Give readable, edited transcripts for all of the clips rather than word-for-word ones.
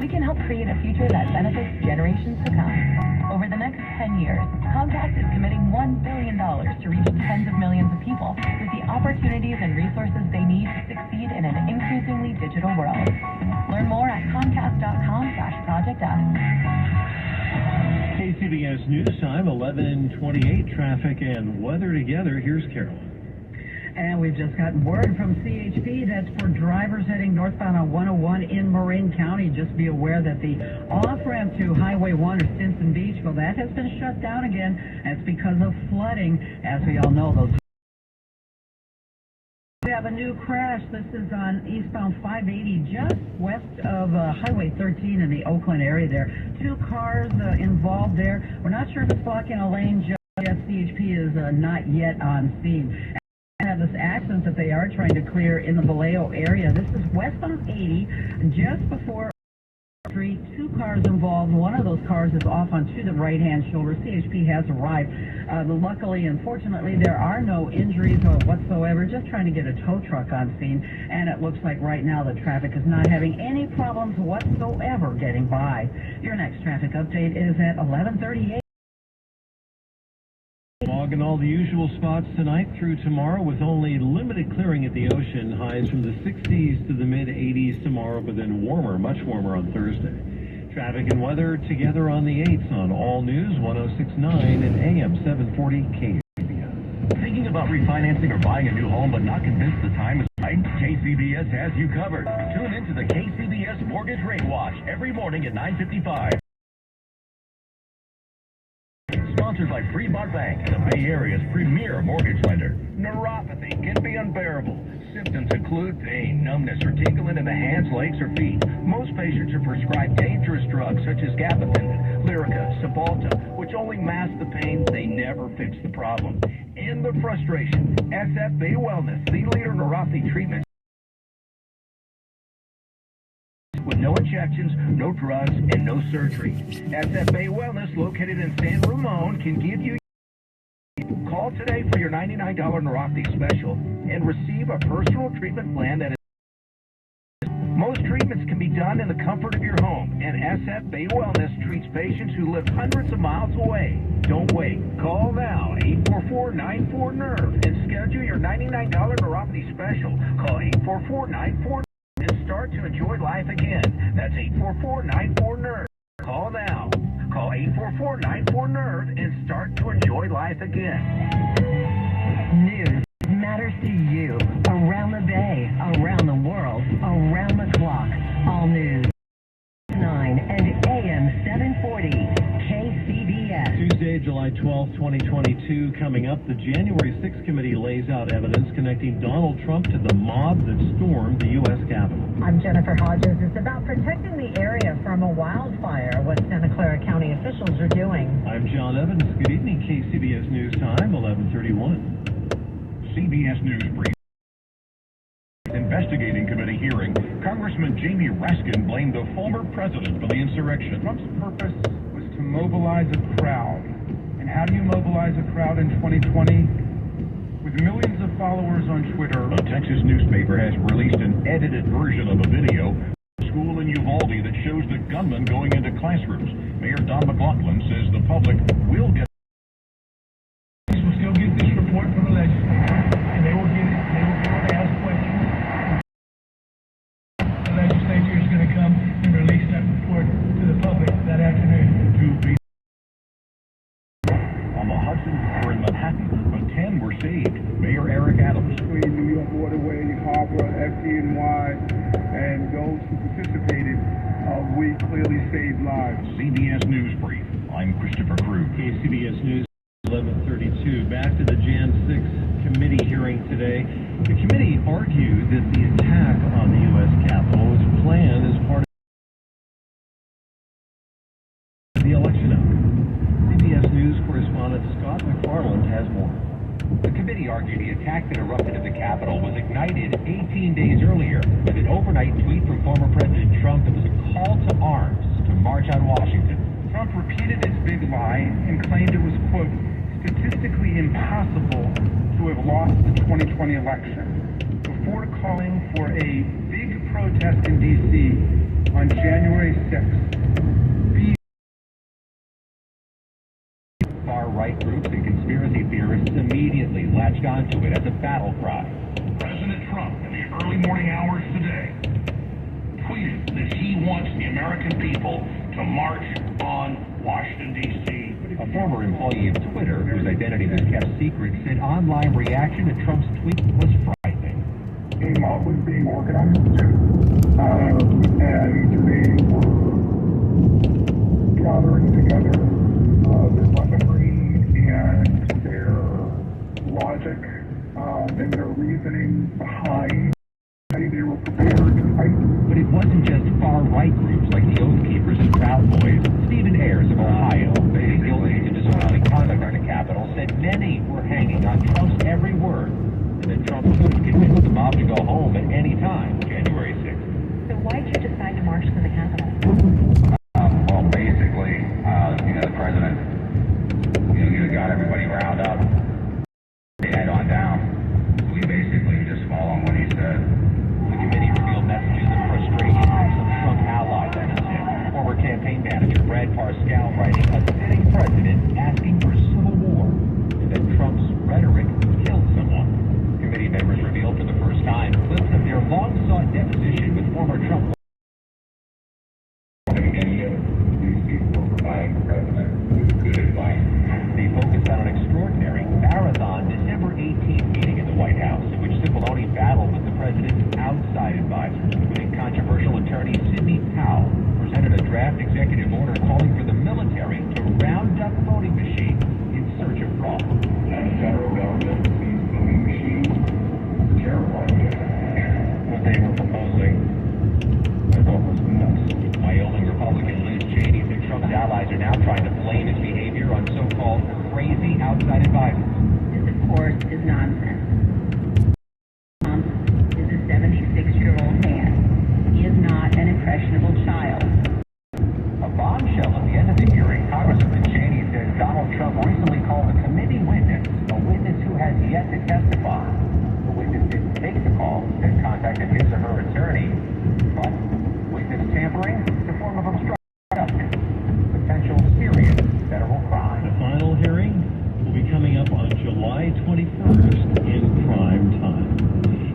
we can help create a future that benefits generations to come. Over the next 10 years, Comcast is committing $1 billion to reach tens of millions of people with the opportunities and resources they need to succeed in an increasingly digital world. Learn more at comcast.com/projectus. KCBS News Time, 11:28, traffic and weather together. Here's Carol. And we've just gotten word from CHP that's for drivers heading northbound on 101 in Marin County. Just be aware that the off-ramp to Highway 1 or Stinson Beach, well, that has been shut down again. That's because of flooding. As we all know, those. We have a new crash. This is on eastbound 580, just west of Highway 13 in the Oakland area there. Two cars involved there. We're not sure if it's blocking a lane just yet. CHP is not yet on scene. Have this accident that they are trying to clear in the Vallejo area. This is westbound 80, just before Street. Two cars involved. One of those cars is off onto the right-hand shoulder. CHP has arrived. Luckily and fortunately, there are no injuries whatsoever. Just trying to get a tow truck on scene, and it looks like right now the traffic is not having any problems whatsoever getting by. Your next traffic update is at 11:38. Fog in all the usual spots tonight through tomorrow, with only limited clearing at the ocean. Highs from the 60s to the mid-80s tomorrow, but then warmer, much warmer on Thursday. Traffic and weather together on the 8s on All News 106.9 and AM 740 KCBS. Thinking about refinancing or buying a new home but not convinced the time is right? KCBS has you covered. Tune into the KCBS Mortgage Rate Watch every morning at 9:55. Sponsored by Fremont Bank, the Bay Area's premier mortgage lender. Neuropathy can be unbearable. Symptoms include pain, numbness, or tingling in the hands, legs, or feet. Most patients are prescribed dangerous drugs such as gabapentin, Lyrica, Cymbalta, which only mask the pain. They never fix the problem. End the frustration. SF Bay Wellness, the leader in neuropathy treatment, with no injections, no drugs, and no surgery. SFA Wellness, located in San Ramon, can give you. Call today for your $99 neuropathy special and receive a personal treatment plan that is. Most treatments can be done in the comfort of your home, and SFA Wellness treats patients who live hundreds of miles away. Don't wait. Call now, 844-94-NERVE, and schedule your $99 neuropathy special. Call 844-94-NERVE. and start to enjoy life again. That's 844-94-NERVE. Call now. Call 844-94-NERVE and start to enjoy life again. News matters to you. Around the Bay, around the world, around the clock. All News 9 and AM 740 KCBS. Tuesday, July 12, 2022, coming up. The January 6th committee lays out evidence connecting Donald Trump to the mob that stormed the U.S. Capitol. I'm Jennifer Hodges. It's about protecting the area from a wildfire, what Santa Clara County officials are doing. I'm John Evans. Good evening, KCBS News Time, 11:31. CBS News Brief. Investigating committee hearing, Congressman Jamie Raskin blamed the former president for the insurrection. Trump's purpose was to mobilize a crowd. And how do you mobilize a crowd in 2020? With millions of followers on Twitter. A Texas newspaper has released an edited version of a video school in Uvalde that shows the gunman going into classrooms. Mayor Don McLaughlin says the public will get. We'll still get this report from the legislature, and they will get it. They will be able to ask questions. The legislature is going to come and release that report to the public that afternoon. On the Hudson or in Manhattan, but 10 were saved. Mayor Eric Adams. Between New York Waterway, Harbor, FDNY, and those who participated, we clearly saved lives. CBS News Brief. I'm Christopher Cruz. KCBS News, 11:32. Back to the Jan 6 committee hearing today. The committee argued that the attack on the U.S. Capitol was planned as part of the election outcome. CBS News correspondent Scott McFarland has more. The committee argued the attack that erupted at the Capitol was ignited 18 days earlier with an overnight tweet from former President Trump that was a call to arms to march on Washington. Trump repeated his big lie and claimed it was, quote, statistically impossible to have lost the 2020 election before calling for a big protest in D.C. on January 6th. Far-right groups and conspiracy theorists immediately latched onto it as a battle cry. President Trump, in the early morning hours today, tweeted that he wants the American people to march on Washington, D.C. A former employee of Twitter, whose identity was kept secret, said online reaction to Trump's tweet was frightening. A mob was being organized, and they were gathering together their weaponry and their logic and their reasoning behind how they were prepared to fight. But it wasn't just far-right groups like the Oath Keepers and Proud Boys. Stephen Ayers of Ohio, pleading guilty to disorderly conduct at the Capitol, said many were hanging on Trump's every word, and that Trump could have convinced the mob to go home at any time, January 6th. So why did you decide to march to the Capitol? Well, basically, the president, got everybody riled up. They head on down. We basically just follow what he said. The committee revealed messages of frustration from some Trump allies at his him. Former campaign manager Brad Parscale writing a sitting president asking for civil war, and that Trump's rhetoric killed someone. Committee members revealed for the first time clips of their long-sought deposition with former Trump. They focused on an extraordinary marathon December 18th meeting in the White House, in which Cipollone battled with the president's outside advisors, including controversial attorney Sidney Powell, presented a draft executive order calling for the military to round up voting machines in search of fraud. And the federal government, these voting machines, terrifying. What they were proposing, I thought was nuts. Wyoming Republican Liz Cheney said Trump's allies are now trying to blame his behavior on so-called crazy outside advisors. This, of course, is nonsense. Trump is a 76-year-old man. He is not an impressionable child. A bombshell at the end of the hearing, Congressman Cheney says Donald Trump recently called a committee witness, a witness who has yet to testify. The witness didn't take the call, instead contacted his or her attorney. But witness tampering is a form of obstruction of justice, potential serious federal crime. The final hearing will be coming up on July 21st in prime time.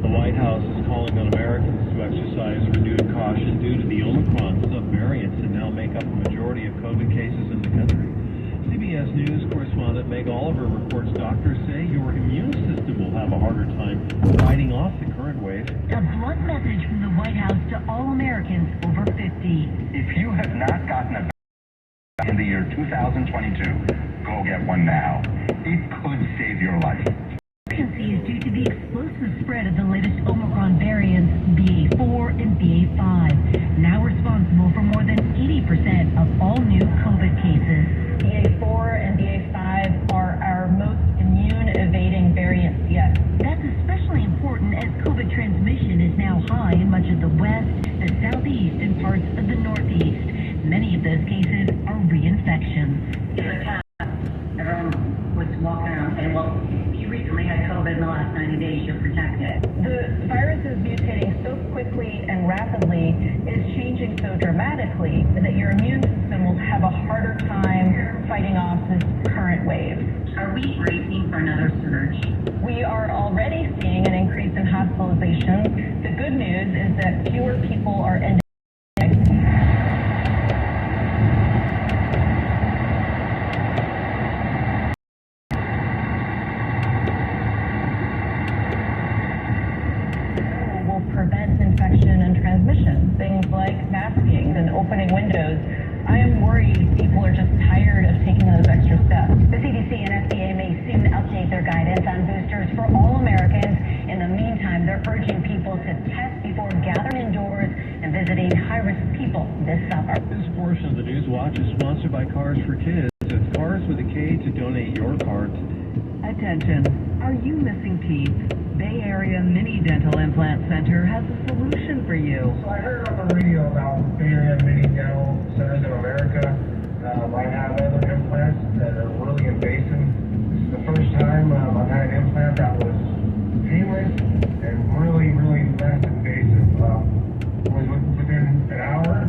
The White House is calling on Americans to exercise renewed caution due to the Omicron subvariants that now make up a majority of COVID cases in the country. CBS News correspondent Meg Oliver reports doctors say your immune system will have a harder time fighting off the current wave. A blunt message from the White House to all Americans over 50. If you have not gotten a vaccine in the year 2022, go get one now. It could save your life. Urgency is due to the explosive spread of the latest Omicron variants, BA4 and BA5, now responsible for more than 80% of all new COVID cases. BA4 and BA5 are our most immune-evading variants yet. That's especially important as COVID transmission is now high in much of the West, the Southeast, and parts of the Northeast. Many of those cases are reinfections. In the past, everyone was walking around saying, well, you recently had COVID in the last 90 days, you're protected. The virus is mutating so quickly and rapidly, is changing so dramatically that your immune system will have a harder time fighting off this current wave. Are we bracing for another surge? We are already seeing an increase in hospitalizations. The good news is that fewer people are ending. Will prevent infection and transmission. Things like masking and opening windows. I am worried people are just tired of taking those extra steps. The CDC and FDA may soon update their guidance on boosters for all Americans. In the meantime, they're urging people to test before gathering indoors and visiting high-risk people this summer. This portion of the News Watch is sponsored by Cars for Kids. It's Cars with a K to donate your car today. Attention, are you missing teeth? Bay Area Mini Dental Implant Center has a solution for you. So I heard on the radio about Bay Area Mini Dental Centers in America. I have other implants that are really invasive. This is the first time I've had an implant that was painless and really less invasive. Was within an hour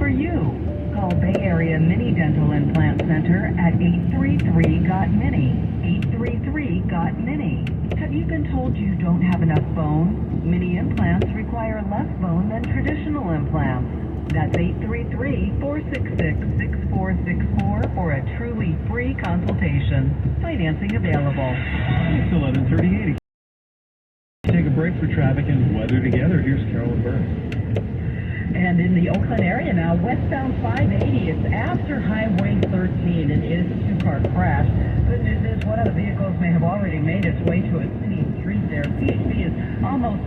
for you. Call Bay Area Mini Dental Implant Center at 833-GOT-MINI. 833-GOT-MINI. Have you been told you don't have enough bone? Mini implants require less bone than traditional implants. That's 833-466-6464 for a truly free consultation. Financing available. It's 11:38. Take a break for traffic and weather together. Here's Carolyn Burns. And in the Oakland area now, westbound 580, it's after Highway 13. It is a two-car crash. Good news is one of the vehicles may have already made its way to a city street there. PHP is almost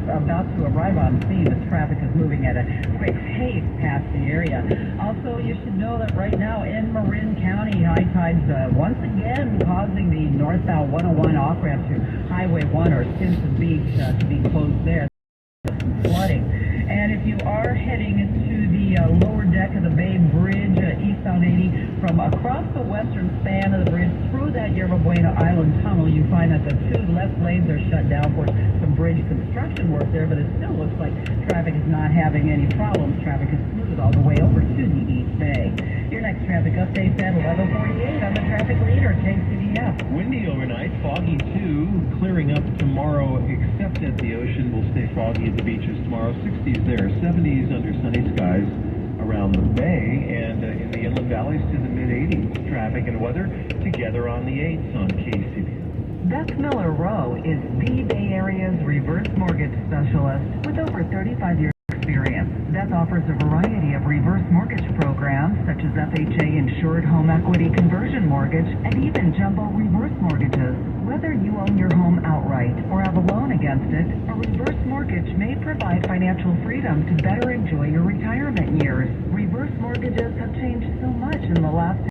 about to arrive on scene. The traffic is moving at a quick pace past the area. Also, you should know that right now in Marin County, high tides once again causing the northbound 101 off-ramp to Highway 1 or Stinson Beach to be closed there. Flooding. And if you are heading into the lower deck of the Bay Bridge, eastbound 80, from across the western span of the bridge through that Yerba Buena Island tunnel, you find that the two left lanes are shut down for some bridge construction work there, but it still looks like traffic is not having any problems. Traffic is smooth all the way over to the East Bay. Your next traffic update at 11:48 on the traffic leader, KCBS. Windy overnight, foggy too, clearing up tomorrow except at the ocean. Will stay foggy at the beaches tomorrow. 60s there, 70s under sunny skies around the bay, and in the inland valleys to the mid-80s. Traffic and weather together on the 8s on KCBS. Beth Miller Rowe is the Bay Area's reverse mortgage specialist with over 35 years experience. Beth offers a variety of reverse mortgage programs such as FHA insured home equity conversion mortgage and even jumbo reverse mortgages. Whether you own your home outright or have a loan against it, a reverse mortgage may provide financial freedom to better enjoy your retirement years. Reverse mortgages have changed so much in the last.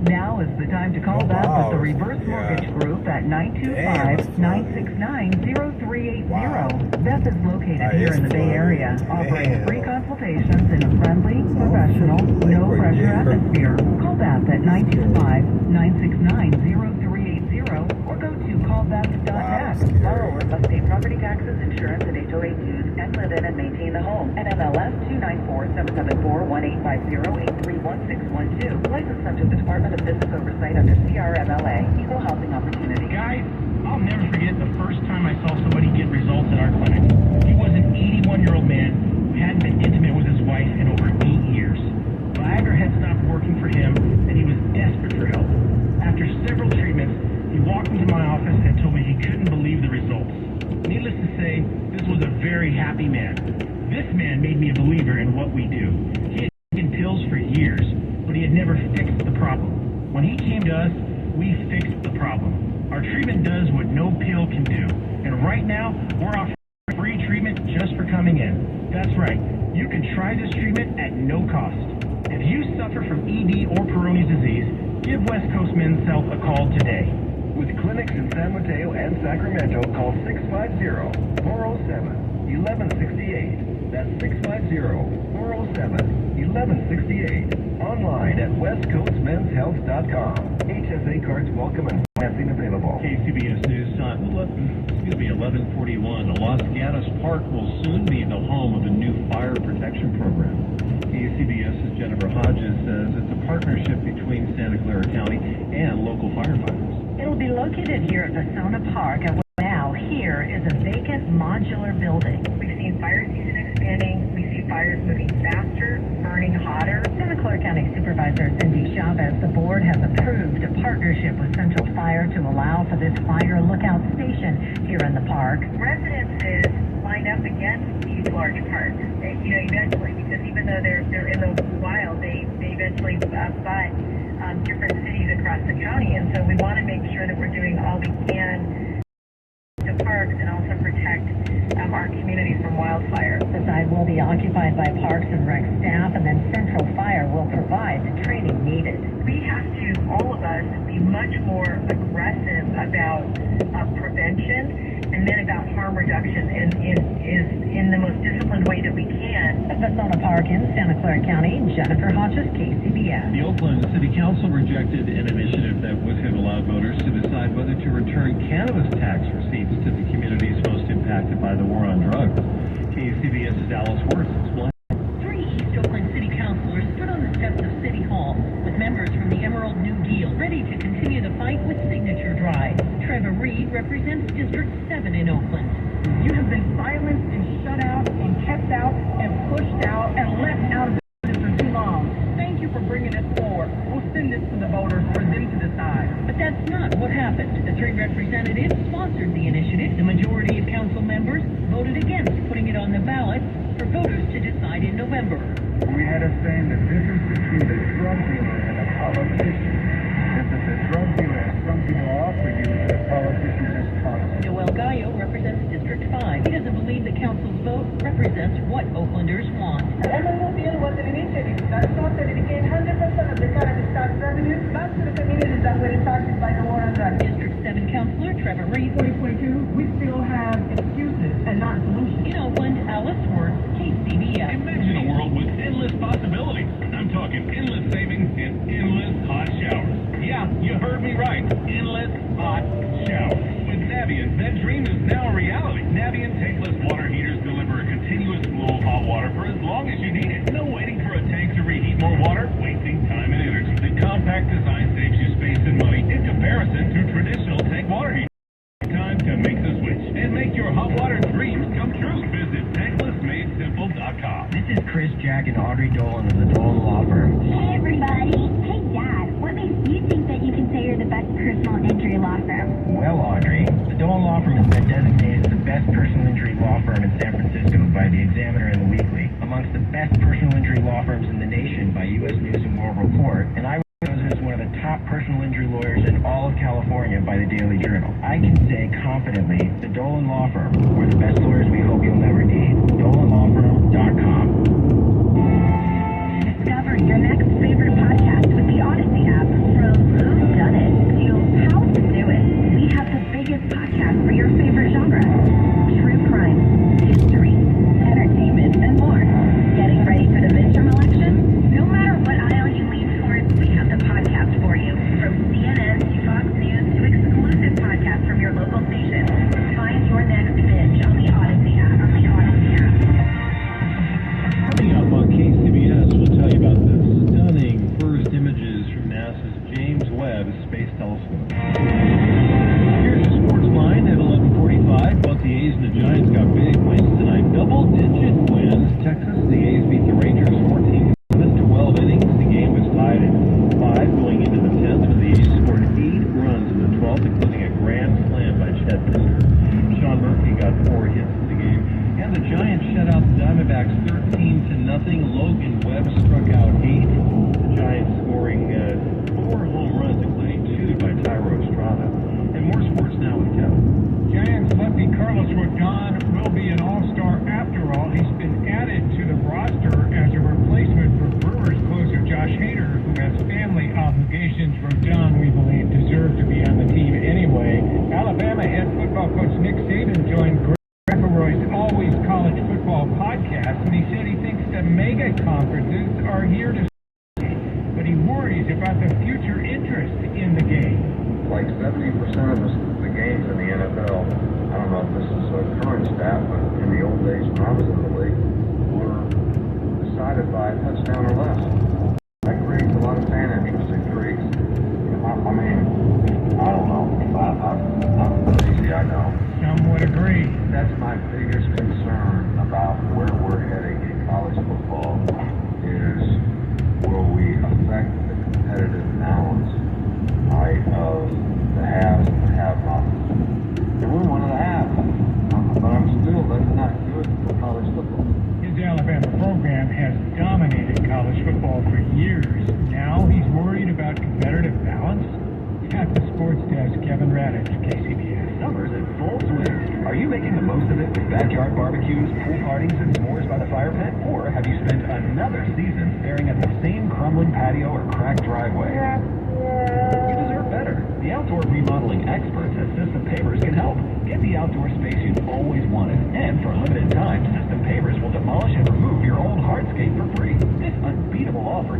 Now is the time to call Beth at the Reverse Mortgage Group at 925-969-0380. Beth is located here in the Bay Area, offering free consultations in a friendly, professional, no-pressure atmosphere. Call Beth at 925-969-0380 or go to callbeth.net. Borrower must pay property taxes, insurance, and HOA dues, and live in and maintain the home. NMLS 294-774-1850-831612. Licensed under the Department of Business Oversight under CRMLA, Equal Housing Opportunity. Guys, I'll never forget the first time I saw somebody get results in our clinic. He was an 81-year-old man who hadn't been intimate with his wife in over 8 years. Viagra had stopped working for him, and he was desperate for help. After several treatments, he walked into my office and told me he couldn't believe the results. Needless to say, this was a very happy man. This man made me a believer in what we do. He had taken pills for years, but he had never fixed the problem. When he came to us, we fixed the problem. Our treatment does what no pill can do. And right now, we're offering free treatment just for coming in. That's right. You can try this treatment at no cost. If you suffer from ED or Peyronie's disease, give West Coast Men's Health a call today. With clinics in San Mateo and Sacramento, call 650-407-1168. That's 650-407-1168. Online at westcoastmenshealth.com. HSA cards welcome and financing available. KCBS News time, 11:41. Los Gatos Park will soon be the home of a new fire protection program. KCBS's Jennifer Hodges says it's a partnership between Santa Clara County and local firefighters. It'll be located here at Vasona Park, and now here is a vacant modular building. We've seen fire season expanding. We see fires moving faster, burning hotter. Santa Clara County Supervisor Cindy Chavez, the board has approved a partnership with Central Fire to allow for this fire lookout station here in the park. Residences line up against these large parks. Eventually, because even though they're in the wild, they eventually butt different cities across the county, and so we want to make sure that we're doing all we can to parks and also protect our communities from wildfire. The site will be occupied by Parks and Rec staff, and then Central Fire will provide the training needed. We have to, all of us, be much more aggressive about prevention and then about harm reduction in the most disciplined way that we can. At Vasona Park in Santa Clara County, Jennifer Hodges, KCBS. The Oakland City Council rejected an initiative that would have allowed voters to decide whether to return cannabis tax receipts to the communities most impacted by the war on drugs. KCBS's Alice Worth explains. 3 East Oakland City that's not what happened. The three representatives sponsored the initiative. The majority of council members voted against putting it on the ballot for voters to decide in November. We had a saying, the difference between the drug dealer and a politician is that the drug dealer has something to offer you that a politician just taunts. Noel Gallo represents District 5. He doesn't believe the council's vote represents what Oaklanders want. The MOU deal was an initiative that sought to dedicate 100% of the cannabis tax revenues back to the communities that were impacted by the war on drugs. District 7 Councilor Trevor Reed. 2022, we still have excuses and not solutions. In Oakland, Alice Worth, KCBS. Imagine a world with endless possibilities. I'm talking endless savings and endless hot showers. Yeah, you heard me right. Endless hot showers. With Navient, that dream is now a reality. Navient tankless water heaters deliver a continuous flow of hot water for as long as you need it. No waiting for a tank to reheat more water, wasting time and energy. The compact design saves you space and money in comparison to traditional tank water heaters. Time to make the switch and make your hot water dreams come true. Visit tanklessmadesimple.com. This is Chris, Jack, and Audrey Dolan of the Dolan Law Firm. Hey, everybody. Hey, Dad. What makes you think that you can say you're the best personal injury law firm? Well, Audrey, the Dolan Law Firm has been designated the best personal injury law firm in San Francisco by the Examiner and the Weekly, amongst the best personal injury law firms in the nation by U.S. News and World Report, and I was chosen as one of the top personal injury lawyers in all of California by the Daily Journal. I can say confidently, the Dolan Law Firm, we're the best lawyers we hope you'll never need. DolanLawFirm.com. Discover your next favorite podcast with the Odyssey app. From Who's Done It to How to Do It, we have the biggest podcast for your favorite genre. True crime, history, entertainment, and more. Getting ready for the midterm election? No matter what aisle you lean towards, we have the podcast for you. From CNN to Fox News to exclusive podcasts from your local station. Find your next binge on the Odyssey app. Coming up on KCBS, we'll tell you about the stunning first images from NASA's James Webb Space Telescope. Here's your sports line at 11:45. Both the A's and the Giants got big wins tonight. Double-digit wins. Texas, the A's beat the Rangers 14-12 innings. The game was tied at 5 going into the 10th, where the A's scored 8 runs in the 12th, including a grand slam by Chet Pinder. Sean Murphy got 4 hits in the game. And the Giants shut out the Diamondbacks 13-0. Logan Webb struck out 8. The Giants scoring 4 home runs, including 2 by Tyro Estrada. And more sports now with Kevin. Giants lefty Carlos Rodon will be an all-star after all. He's been added to the roster as a replacement for Brewers closer Josh Hader, who has family obligations. Rodon, we believe, deserved to be on the team anyway. Alabama head football coach Nick Saban joined Roy's Always College Football podcast, and he said he thinks the mega conferences are here to stay, but he worries about the future interest in the game. Like 70% of the games in the NFL, I don't know if this is a current stat, but in the old days when I was in the league, were decided by a touchdown or less. That creates a lot of fan interest. It creates, I mean, I don't know. I'm crazy, I know. Some would agree. That's my biggest concern about where we're heading in college football is will we affect the competitive balance, right, of the haves and the have-nots. And we're one of the haves, but that's not good for college football. His Alabama program has dominated college football for years. Now he's worried about competitive balance? At the sports desk, Kevin Radich, KCBS. Summer's in full swing. Are you making the most of it with backyard barbecues, pool parties, and s'mores by the fire pit? Or have you spent another season staring at the same crumbling patio or cracked driveway? You deserve better. The outdoor remodeling experts at System Pavers can help. Get the outdoor space you've always wanted. And for a limited time, System Pavers will demolish and remove your old hardscape for free. This unbeatable offer